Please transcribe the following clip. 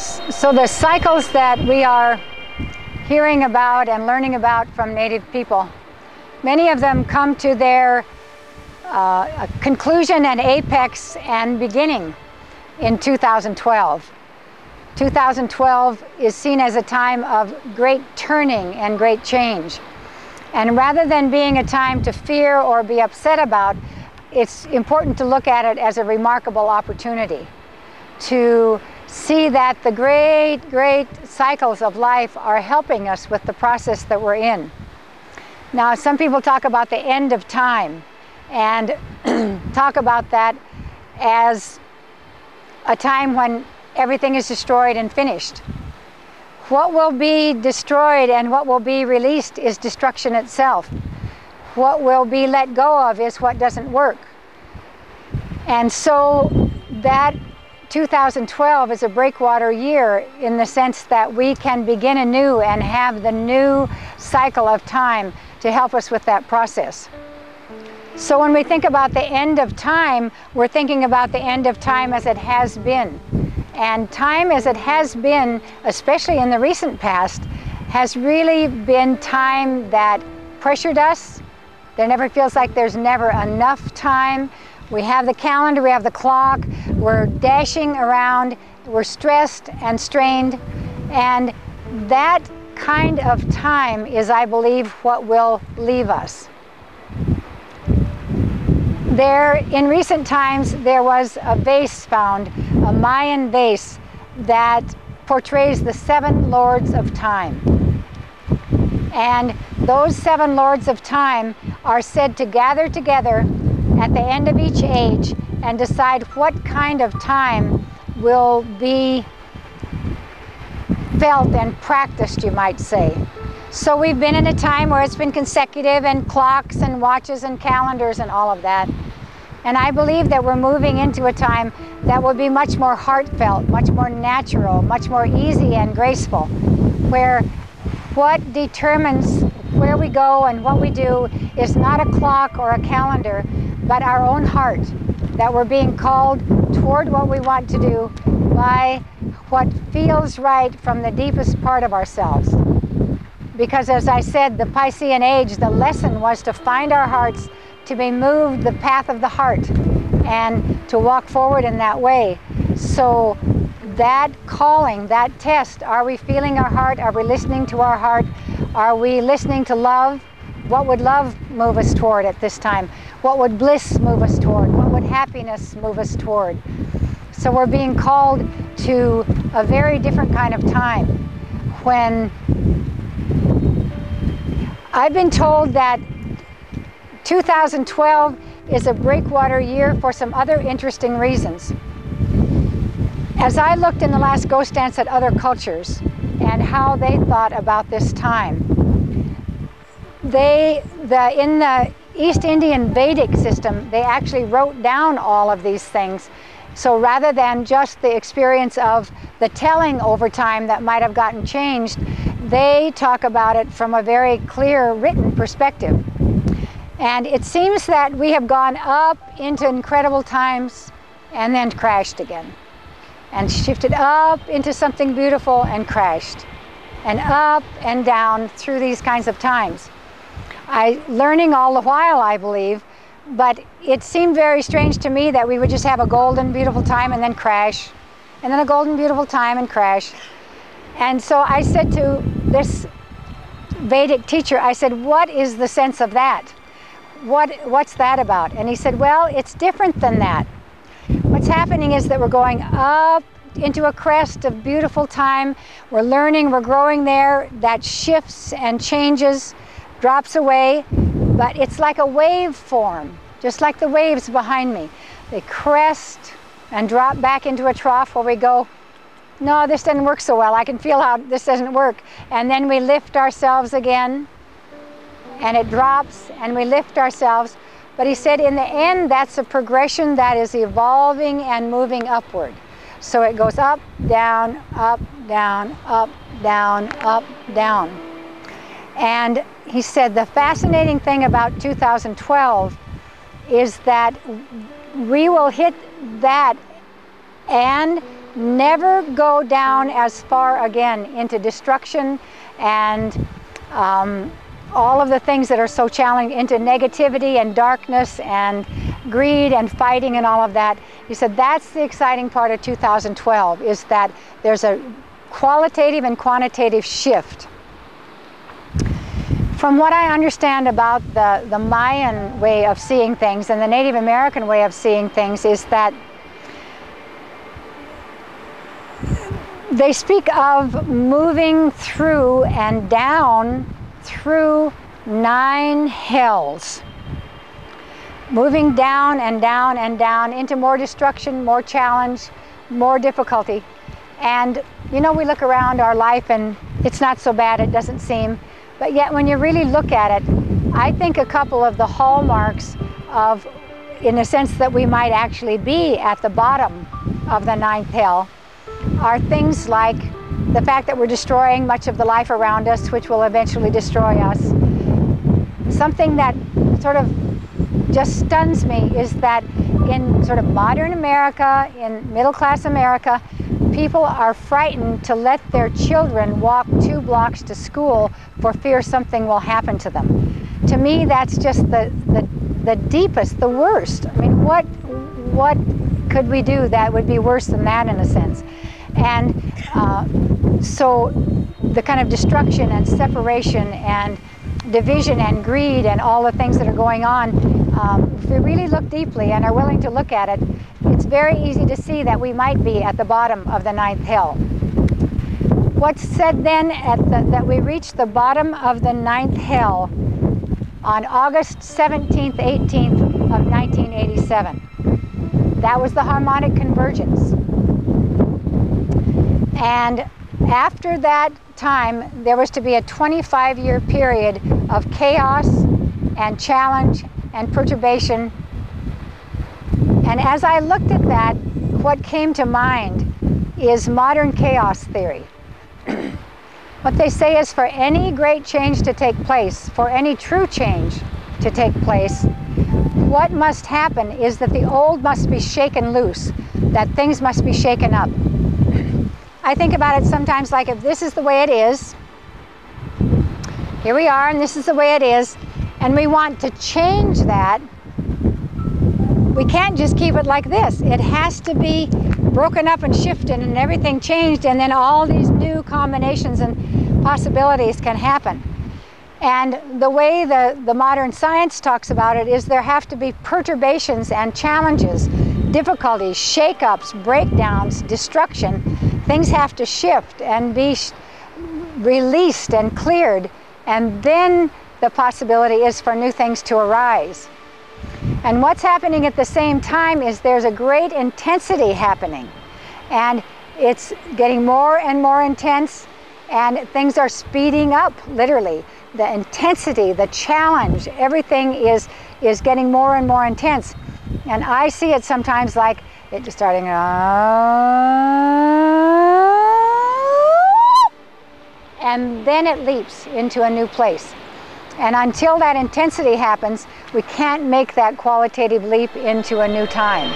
So the cycles that we are hearing about and learning about from Native people, many of them come to their conclusion and apex and beginning in 2012. 2012 is seen as a time of great turning and great change. And rather than being a time to fear or be upset about, it's important to look at it as a remarkable opportunity to see that the great, great cycles of life are helping us with the process that we're in. Now, some people talk about the end of time and talk about that as a time when everything is destroyed and finished. What will be destroyed and what will be released is destruction itself. What will be let go of is what doesn't work. And so that 2012 is a breakwater year in the sense that we can begin anew and have the new cycle of time to help us with that process. So when we think about the end of time, we're thinking about the end of time as it has been. And time as it has been, especially in the recent past, has really been time that pressured us. There never feels like there's never enough time. We have the calendar, we have the clock, we're dashing around, we're stressed and strained. And that kind of time is, I believe, what will leave us. In recent times, there was a vase found, a Mayan vase, that portrays the 7 lords of time. And those 7 lords of time are said to gather together at the end of each age and decide what kind of time will be felt and practiced, you might say. So we've been in a time where it's been consecutive and clocks and watches and calendars and all of that. And I believe that we're moving into a time that will be much more heartfelt, much more natural, much more easy and graceful, where what determines where we go and what we do is not a clock or a calendar, but our own heart, that we're being called toward what we want to do by what feels right from the deepest part of ourselves. Because as I said, the Piscean age, the lesson was to find our hearts, to be moved the path of the heart, and to walk forward in that way. So that calling, that test, are we feeling our heart? Are we listening to our heart? Are we listening to love? What would love move us toward at this time? What would bliss move us toward? What would happiness move us toward? So we're being called to a very different kind of time, when I've been told that 2012 is a breakwater year for some other interesting reasons. As I looked in the last ghost dance at other cultures and how they thought about this time, in the East Indian Vedic system, they actually wrote down all of these things. So rather than just the experience of the telling over time that might have gotten changed, they talk about it from a very clear written perspective. And it seems that we have gone up into incredible times and then crashed again, and shifted up into something beautiful and crashed, and up and down through these kinds of times. Learning all the while, I believe, but it seemed very strange to me that we would just have a golden, beautiful time and then crash, and then a golden, beautiful time and crash. And so I said to this Vedic teacher, I said, what is the sense of that? What's that about? And he said, well, it's different than that. What's happening is that we're going up into a crest of beautiful time. We're learning, we're growing there. That shifts and changes, drops away, but it's like a wave form, just like the waves behind me. They crest and drop back into a trough where we go, no, this doesn't work so well. I can feel how this doesn't work. And then we lift ourselves again, and it drops, and we lift ourselves. But he said, in the end, that's a progression that is evolving and moving upward. So it goes up, down, up, down, up, down, up, down. And he said, the fascinating thing about 2012 is that we will hit that and never go down as far again into destruction and all of the things that are so challenging, into negativity and darkness and greed and fighting and all of that. He said that's the exciting part of 2012, is that there's a qualitative and quantitative shift. From what I understand about the Mayan way of seeing things and the Native American way of seeing things, is that they speak of moving through and down through 9 hells. Moving down and down and down into more destruction, more challenge, more difficulty. And you know, we look around our life and it's not so bad, it doesn't seem. But yet when you really look at it, I think a couple of the hallmarks of, in a sense that we might actually be at the bottom of the 9th hell, are things like the fact that we're destroying much of the life around us, which will eventually destroy us. Something that sort of just stuns me is that in sort of modern America, in middle-class America, people are frightened to let their children walk 2 blocks to school for fear something will happen to them. To me, that's just the deepest, the worst. I mean, what could we do that would be worse than that, in a sense? And so the kind of destruction and separation and division and greed and all the things that are going on, if we really look deeply and are willing to look at it, it's very easy to see that we might be at the bottom of the 9th hell. What's said then that we reach the bottom of the 9th hell on August 17th, 18th of 1987. That was the harmonic convergence. And after that time, there was to be a 25-year period of chaos and challenge and perturbation. And as I looked at that, what came to mind is modern chaos theory. What they say is, for any great change to take place, for any true change to take place, what must happen is that the old must be shaken loose, that things must be shaken up. I think about it sometimes like, if this is the way it is, here we are and this is the way it is, and we want to change that, we can't just keep it like this. It has to be broken up and shifted and everything changed, and then all these new combinations and possibilities can happen. And the way the modern science talks about it is there have to be perturbations and challenges, difficulties, shake-ups, breakdowns, destruction. Things have to shift and be released and cleared, and then the possibility is for new things to arise. And what's happening at the same time is there's a great intensity happening, and it's getting more and more intense, and things are speeding up, literally. The intensity, the challenge, everything is getting more and more intense. And I see it sometimes like it just starting, and then it leaps into a new place. And until that intensity happens, we can't make that qualitative leap into a new time.